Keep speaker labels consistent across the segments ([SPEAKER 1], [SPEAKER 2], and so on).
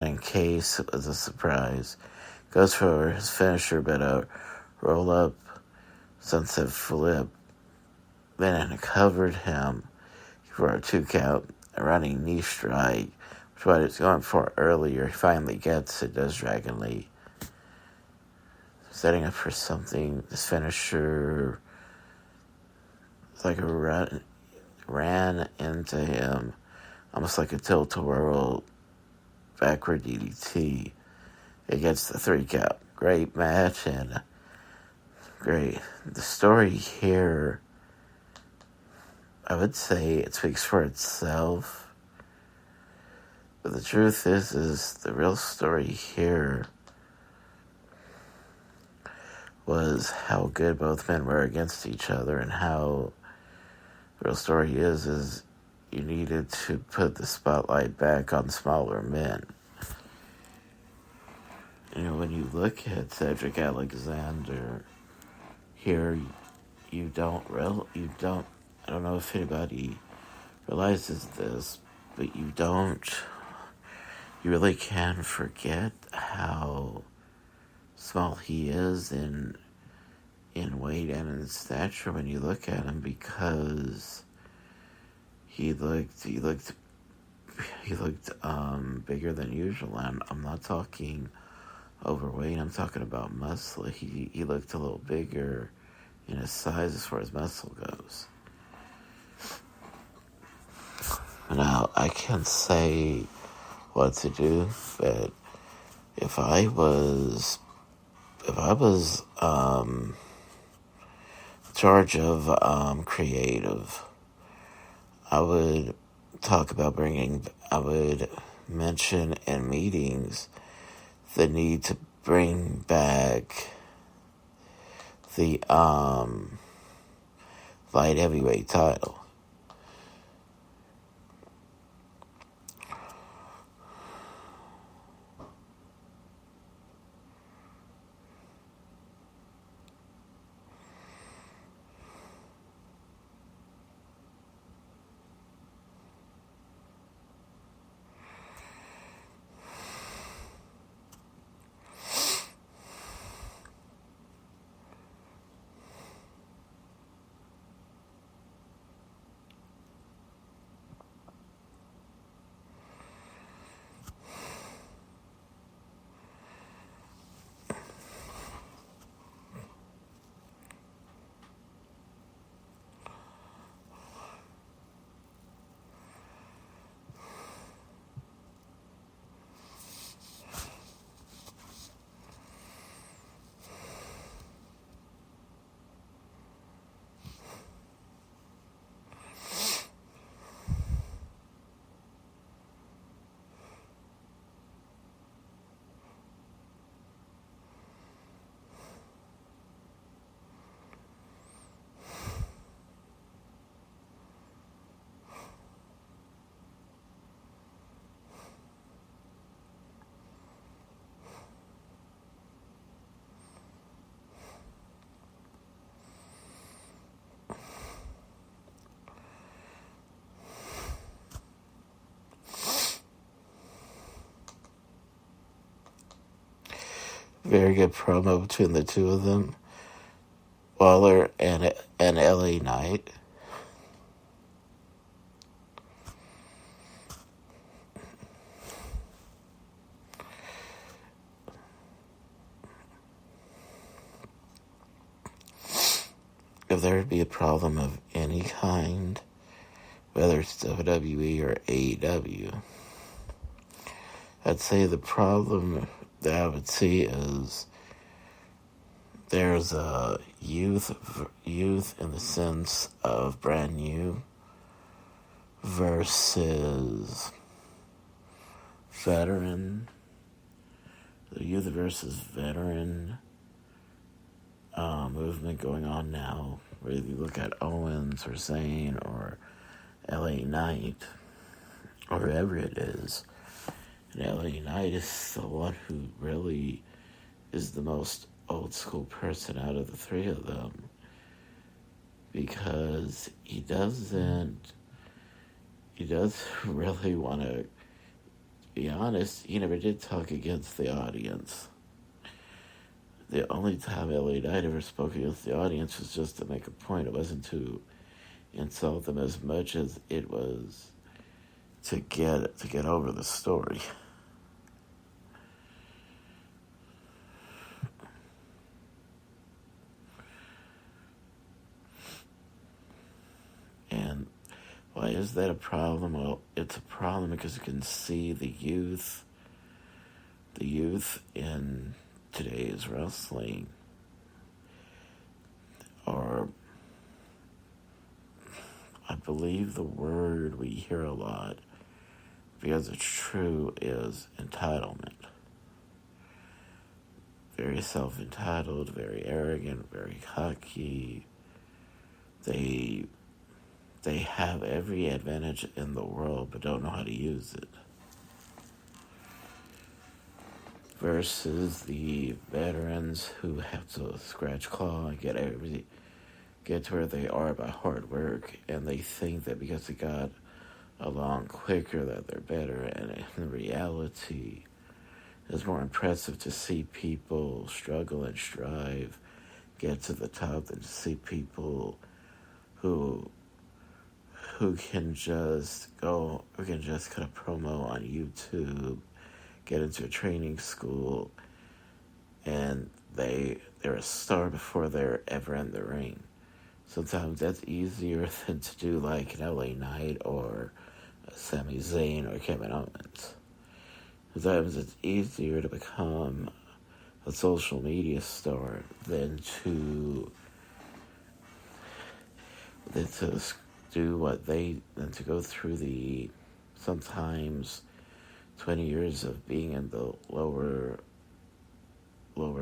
[SPEAKER 1] in case it was a surprise. Goes for his finisher, but a roll-up sunset flip. Then it covered him for a 2 count, a running knee strike, which is what he was going for earlier. He finally gets it, does Dragon Lee. Setting up for something, this finisher, it's like a ran into him, almost like a tilt-a-whirl backward DDT. It gets the 3 count. Great match and great. The story here, I would say it speaks for itself. But the truth is the real story here was how good both men were against each other, and how the real story is you needed to put the spotlight back on smaller men. You know, when you look at Cedric Alexander here, I don't know if anybody realizes this, but you really can forget how small he is in weight and in stature when you look at him, because he looked bigger than usual. I'm not talking overweight, I'm talking about muscle. He looked a little bigger in his size as far as muscle goes. Now, I can't say what to do, but if I was in charge of creative, I would mention in meetings the need to bring back the light heavyweight title. Very good promo between the two of them, Waller and LA Knight. If there would be a problem of any kind, whether it's WWE or AEW, I'd say the problem that I would see is there's a youth in the sense of brand new versus veteran. The youth versus veteran movement going on now, whether you look at Owens or Zayn or LA Knight or whoever it is. And LA Knight is the one who really is the most old school person out of the three of them, because he does really want to be honest, he never did talk against the audience. The only time LA Knight ever spoke against the audience was just to make a point. It wasn't to insult them as much as it was to get over the story. And why is that a problem? Well, it's a problem because you can see the youth in today's wrestling are, I believe the word we hear a lot, because it's true, is entitlement. Very self-entitled, very arrogant, very cocky. They have every advantage in the world but don't know how to use it. Versus the veterans who have to scratch, claw, and get to where they are by hard work, and they think that because they got along quicker that they're better, and in reality, it's more impressive to see people struggle and strive, get to the top, than to see people who can just cut a promo on YouTube, get into a training school, and they're a star before they're ever in the ring. Sometimes that's easier than to do like an LA Knight or Sami Zayn or Kevin Owens. Sometimes it's easier to become a social media star than to go through the sometimes 20 years of being in the lower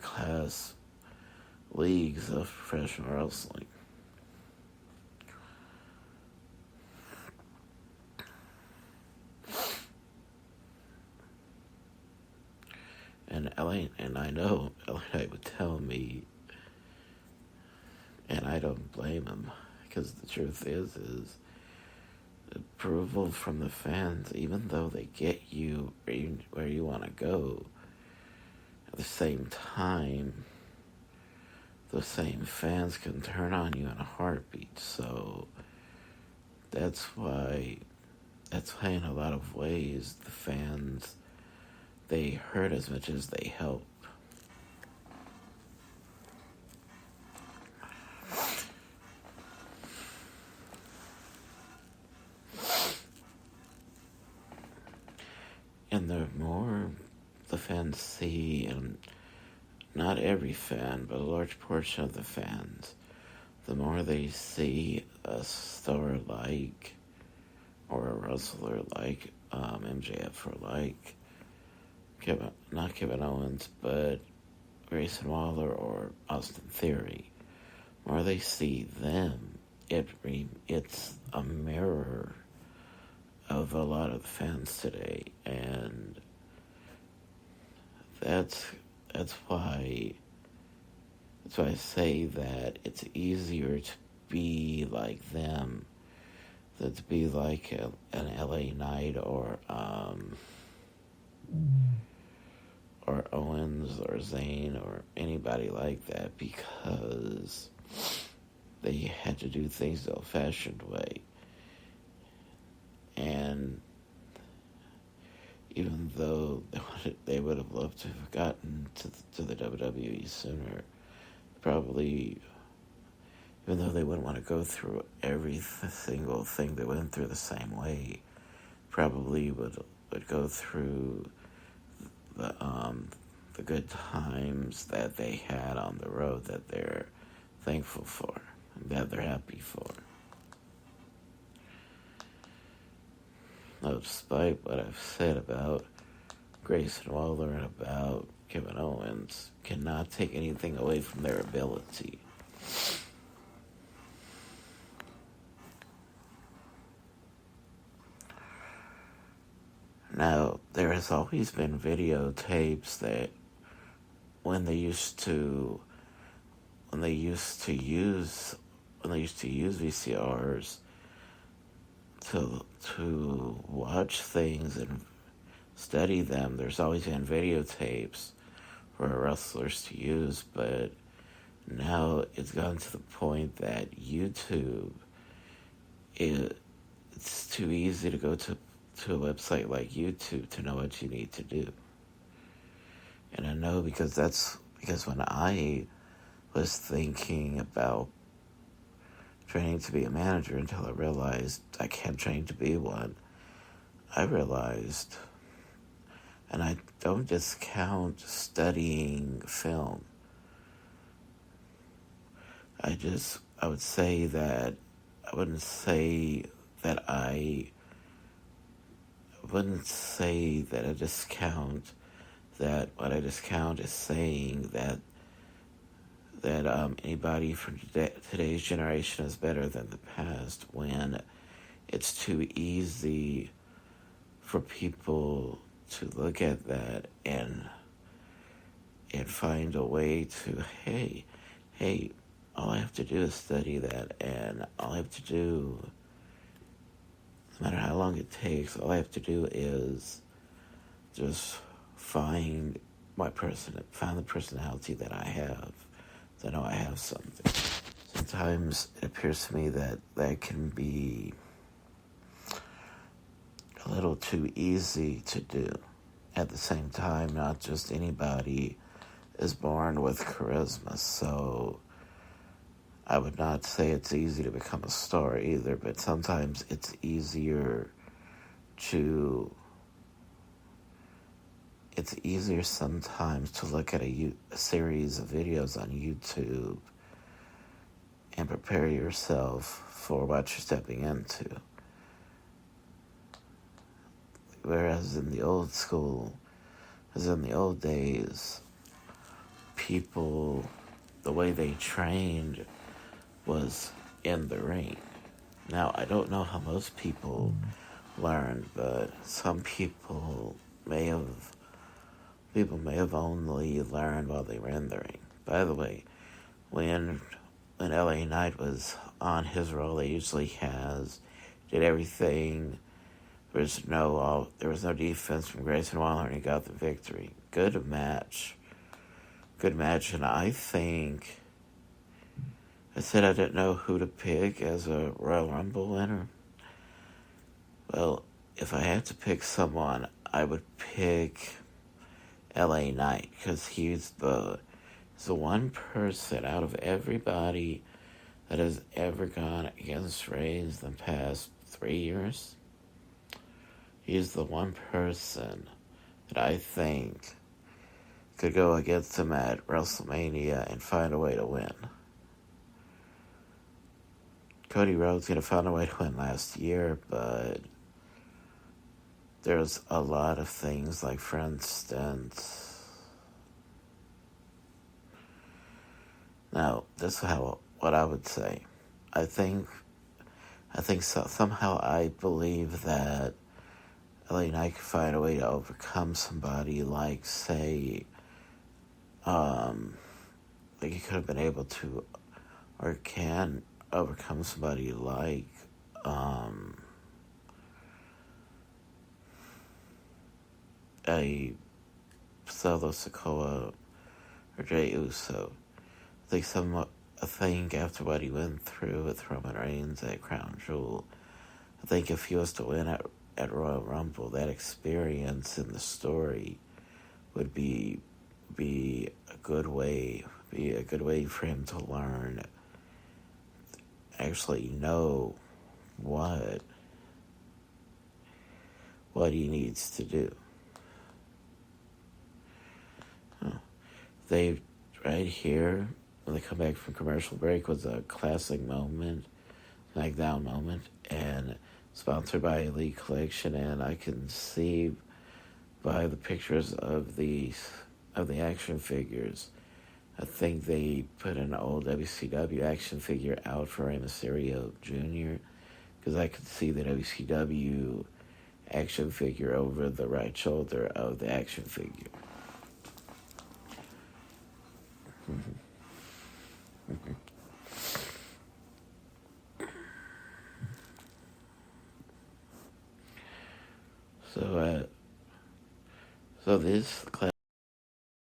[SPEAKER 1] class leagues of professional wrestling. And I know LA Knight would tell me, and I don't blame him, because the truth is approval from the fans, even though they get you where you want to go, at the same time, the same fans can turn on you in a heartbeat. So that's why in a lot of ways the fans, they hurt as much as they help. And the more the fans see, and not every fan, but a large portion of the fans, the more they see a star like, or a wrestler like MJF, or like not Kevin Owens, but Grayson Waller or Austin Theory, the more they see them, it's a mirror of a lot of the fans today, and that's why I say that it's easier to be like them than to be like an LA Knight or Owens or Zayn or anybody like that, because they had to do things the old-fashioned way. And even though they would have loved to have gotten to the WWE sooner, probably, even though they wouldn't want to go through every single thing they went through the same way, probably would go through the good times that they had on the road that they're thankful for, and that they're happy for. Now, despite what I've said about Grayson Waller and about Kevin Owens, cannot take anything away from their ability. Now, there has always been videotapes that when they used to use VCRs to watch things and study them. There's always been videotapes for wrestlers to use, but now it's gotten to the point that YouTube, it's too easy to go to a website like YouTube to know what you need to do. And I know because when I was thinking about training to be a manager until I realized I can't train to be one, I realized, and I don't discount studying film. I would say that I wouldn't say that I discount that. What I discount is saying that anybody from today's generation is better than the past, when it's too easy for people to look at that and find a way to, hey, all I have to do is study that, and all I have to do, no matter how long it takes, all I have to do is just find the personality that I have. So I know I have something. Sometimes it appears to me that can be a little too easy to do. At the same time, not just anybody is born with charisma, so I would not say it's easy to become a star either, but sometimes it's easier sometimes to look at a series of videos on YouTube and prepare yourself for what you're stepping into. Whereas in the old days, people, the way they trained was in the ring. Now, I don't know how most people learned, but some people may have only learned while they were in the ring. By the way, when LA Knight was on his roll, they usually did everything. There was no defense from Grayson Waller, and he got the victory. Good match, and I think I said I didn't know who to pick as a Royal Rumble winner. Well, if I had to pick someone, I would pick LA Knight, because he's the one person out of everybody that has ever gone against Reigns in the past 3 years. He's the one person that I think could go against him at WrestleMania and find a way to win. Cody Rhodes could have found a way to win last year, but there's a lot of things, like, for instance, now, this is what I would say. I think somehow I believe that LA Knight could find a way to overcome somebody like, say, like he could have been able to, or can overcome somebody like, a Solo Sikoa or Jey Uso. I think after what he went through with Roman Reigns at Crown Jewel, I think if he was to win at Royal Rumble, that experience in the story would be a good way for him to learn, actually know what he needs to do. They, right here, when they come back from commercial break, was a classic moment, SmackDown moment, and sponsored by Elite Collection, and I can see by the pictures of the action figures, I think they put an old WCW action figure out for Rey Mysterio Jr., because I could see the WCW action figure over the right shoulder of the action figure. So So these